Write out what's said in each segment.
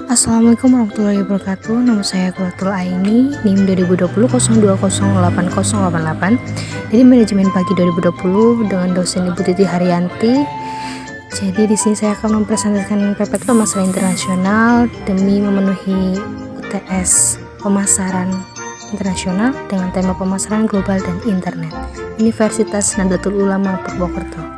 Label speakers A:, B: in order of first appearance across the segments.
A: Assalamualaikum warahmatullahi wabarakatuh. Nama saya Quratul Aini, NIM 2020 02080888 dari Manajemen Pagi 2020 dengan dosen Ibu Titi Haryanti. Jadi di sini saya akan mempresentasikan PPT pemasaran internasional demi memenuhi UTS pemasaran internasional dengan tema pemasaran global dan internet. Universitas Nahdlatul Ulama Purwokerto.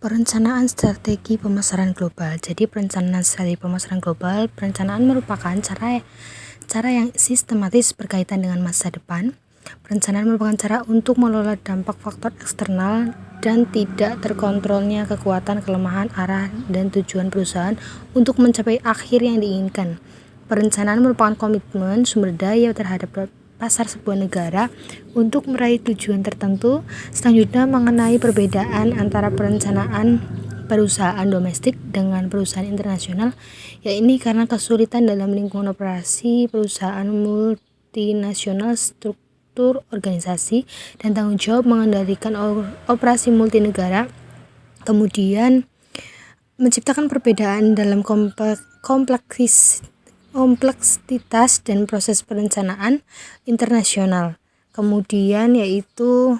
A: Perencanaan strategi pemasaran global. Jadi perencanaan strategi pemasaran global, perencanaan merupakan cara yang sistematis berkaitan dengan masa depan. Perencanaan merupakan cara untuk mengelola dampak faktor eksternal dan tidak terkontrolnya kekuatan, kelemahan, arah, dan tujuan perusahaan untuk mencapai akhir yang diinginkan. Perencanaan merupakan komitmen sumber daya terhadap pasar sebuah negara untuk meraih tujuan tertentu. Selanjutnya mengenai perbedaan antara perencanaan perusahaan domestik dengan perusahaan internasional, yaitu karena kesulitan dalam lingkungan operasi perusahaan multinasional, struktur organisasi, dan tanggung jawab mengendalikan operasi multinegara. Kemudian menciptakan perbedaan dalam kompleksitas dan proses perencanaan internasional. Kemudian yaitu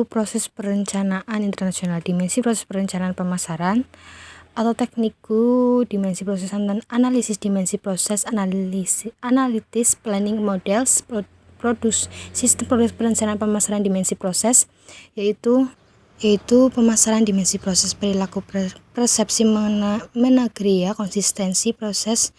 A: proses perencanaan internasional, dimensi proses perencanaan pemasaran atau tekniku, dimensi proses analisis, dimensi proses analitis, planning models, produce, sistem proses perencanaan pemasaran, dimensi proses yaitu pemasaran, dimensi proses perilaku, persepsi managerial, konsistensi proses,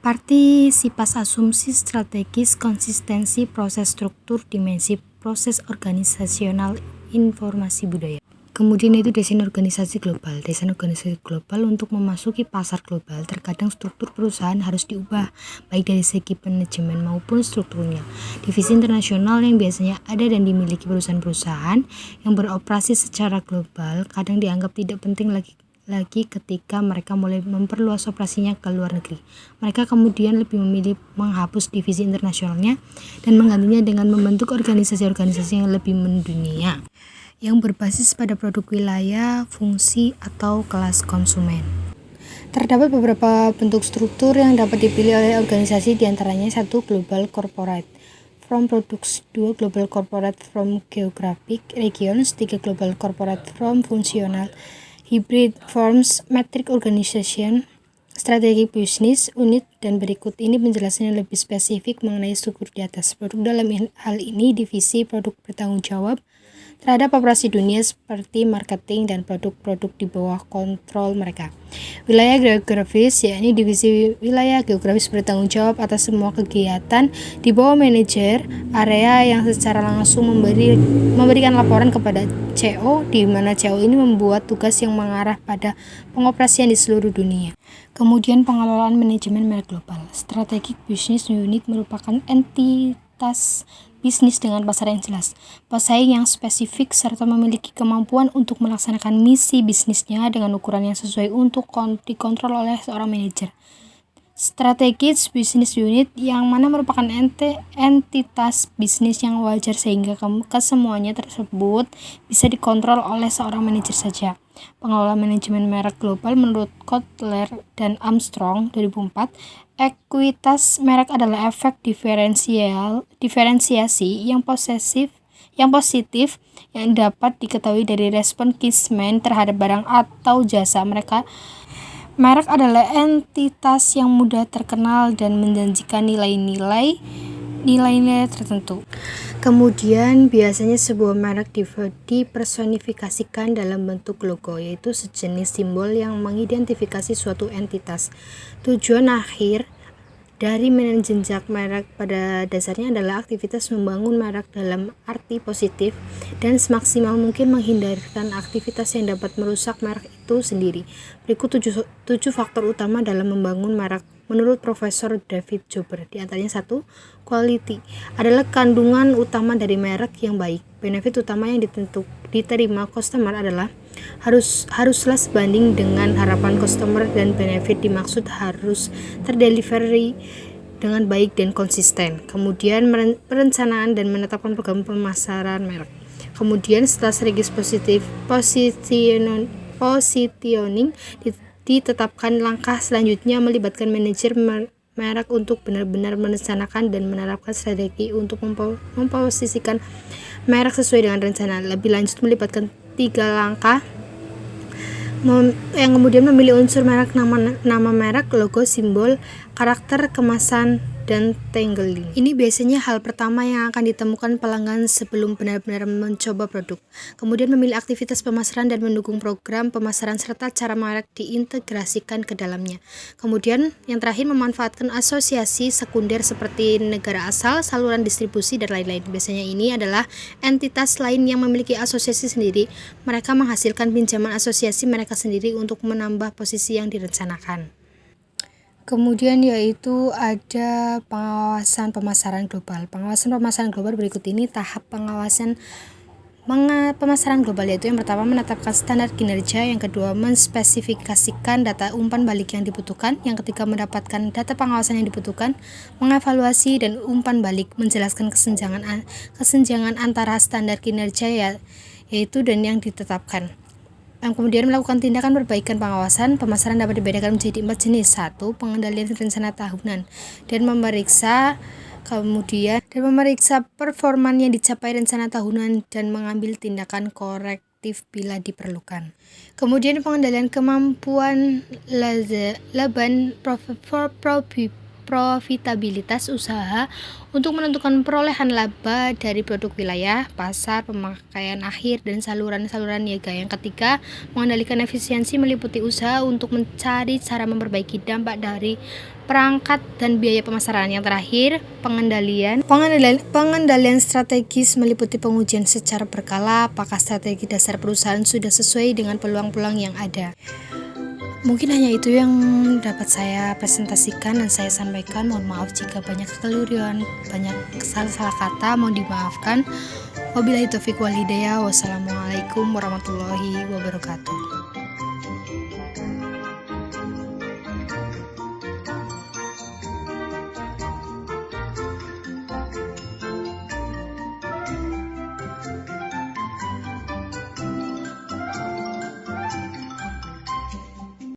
A: partisipasi, asumsi strategis, konsistensi proses, struktur, dimensi proses organisasional, informasi budaya. Kemudian itu desain organisasi global. Desain organisasi global untuk memasuki pasar global, terkadang struktur perusahaan harus diubah, baik dari segi manajemen maupun strukturnya. Divisi internasional yang biasanya ada dan dimiliki perusahaan-perusahaan yang beroperasi secara global kadang dianggap tidak penting lagi ketika mereka mulai memperluas operasinya ke luar negeri. Mereka kemudian lebih memilih menghapus divisi internasionalnya dan menggantinya dengan membentuk organisasi-organisasi yang lebih mendunia, yang berbasis pada produk wilayah, fungsi, atau kelas konsumen. Terdapat beberapa bentuk struktur yang dapat dipilih oleh organisasi, diantaranya 1. Global Corporate from Products, 2. Global Corporate from Geographic Regions, 3. Global Corporate from Functional Hybrid Forms, Metric Organization, Strategic Business Unit, dan berikut ini penjelasannya lebih spesifik mengenai struktur di atas. Produk dalam hal ini divisi produk bertanggung jawab terhadap operasi dunia seperti marketing dan produk-produk di bawah kontrol mereka. Wilayah geografis, yakni divisi wilayah geografis bertanggung jawab atas semua kegiatan di bawah manajer area yang secara langsung memberikan laporan kepada CO, di mana CO ini membuat tugas yang mengarah pada pengoperasian di seluruh dunia. Kemudian pengelolaan manajemen merek global. Strategic Business Unit merupakan entitas bisnis dengan pasar yang jelas, pesaing yang spesifik, serta memiliki kemampuan untuk melaksanakan misi bisnisnya dengan ukuran yang sesuai untuk dikontrol oleh seorang manajer. Strategic Business Unit yang mana merupakan entitas bisnis yang wajar sehingga kesemuanya tersebut bisa dikontrol oleh seorang manajer saja. Pengelola manajemen merek global menurut Kotler dan Armstrong 2004, ekuitas merek adalah efek diferensiasi yang positif yang dapat diketahui dari respon konsumen terhadap barang atau jasa mereka. Merek adalah entitas yang mudah terkenal dan menjanjikan nilai-nilai tertentu. Kemudian biasanya sebuah merek dipersonifikasikan dalam bentuk logo, yaitu sejenis simbol yang mengidentifikasi suatu entitas. Tujuan akhir dari manajemen merek pada dasarnya adalah aktivitas membangun merek dalam arti positif dan semaksimal mungkin menghindarkan aktivitas yang dapat merusak merek itu sendiri. Berikut 7 faktor utama dalam membangun merek menurut Profesor David Jober. Di antaranya 1. Quality adalah kandungan utama dari merek yang baik. Benefit utama yang diterima customer adalah haruslah sebanding dengan harapan customer, dan benefit dimaksud harus terdelivery dengan baik dan konsisten. Kemudian perencanaan dan menetapkan program pemasaran merek. Kemudian setelah strategi positioning ditetapkan. Langkah selanjutnya melibatkan manajer merek untuk benar-benar merencanakan dan menerapkan strategi untuk memposisikan merek sesuai dengan rencana. Lebih lanjut melibatkan 3 langkah yang kemudian memilih unsur merek, nama merek, logo, simbol, karakter, kemasan, dan tagline. Ini biasanya hal pertama yang akan ditemukan pelanggan sebelum benar-benar mencoba produk. Kemudian memilih aktivitas pemasaran dan mendukung program pemasaran serta cara merek diintegrasikan ke dalamnya. Kemudian yang terakhir memanfaatkan asosiasi sekunder seperti negara asal, saluran distribusi, dan lain-lain. Biasanya ini adalah entitas lain yang memiliki asosiasi sendiri. Mereka menghasilkan pinjaman asosiasi mereka sendiri untuk menambah posisi yang direncanakan. Kemudian yaitu ada pengawasan pemasaran global. Pengawasan pemasaran global berikut ini tahap pengawasan pemasaran global, yaitu yang pertama menetapkan standar kinerja, yang kedua menspesifikasikan data umpan balik yang dibutuhkan, yang ketiga mendapatkan data pengawasan yang dibutuhkan, mengevaluasi dan umpan balik, menjelaskan kesenjangan antara standar kinerja yaitu dan yang ditetapkan. Kemudian melakukan tindakan perbaikan pengawasan pemasaran dapat dibedakan menjadi 4 jenis. 1. Pengendalian rencana tahunan dan memeriksa performa yang dicapai rencana tahunan dan mengambil tindakan korektif bila diperlukan. Kemudian pengendalian kemampuan laba profitabilitas usaha untuk menentukan perolehan laba dari produk wilayah, pasar, pemakaian akhir, dan saluran-saluran niaga. Yang ketiga, mengendalikan efisiensi meliputi usaha untuk mencari cara memperbaiki dampak dari perangkat dan biaya pemasaran. Yang terakhir, pengendalian strategis meliputi pengujian secara berkala apakah strategi dasar perusahaan sudah sesuai dengan peluang-peluang yang ada. Mungkin hanya itu yang dapat saya presentasikan dan saya sampaikan. Mohon maaf jika banyak kekeliruan, banyak salah kata, mohon dimaafkan. Wabillahi taufiq wal hidayah. Wassalamualaikum warahmatullahi wabarakatuh.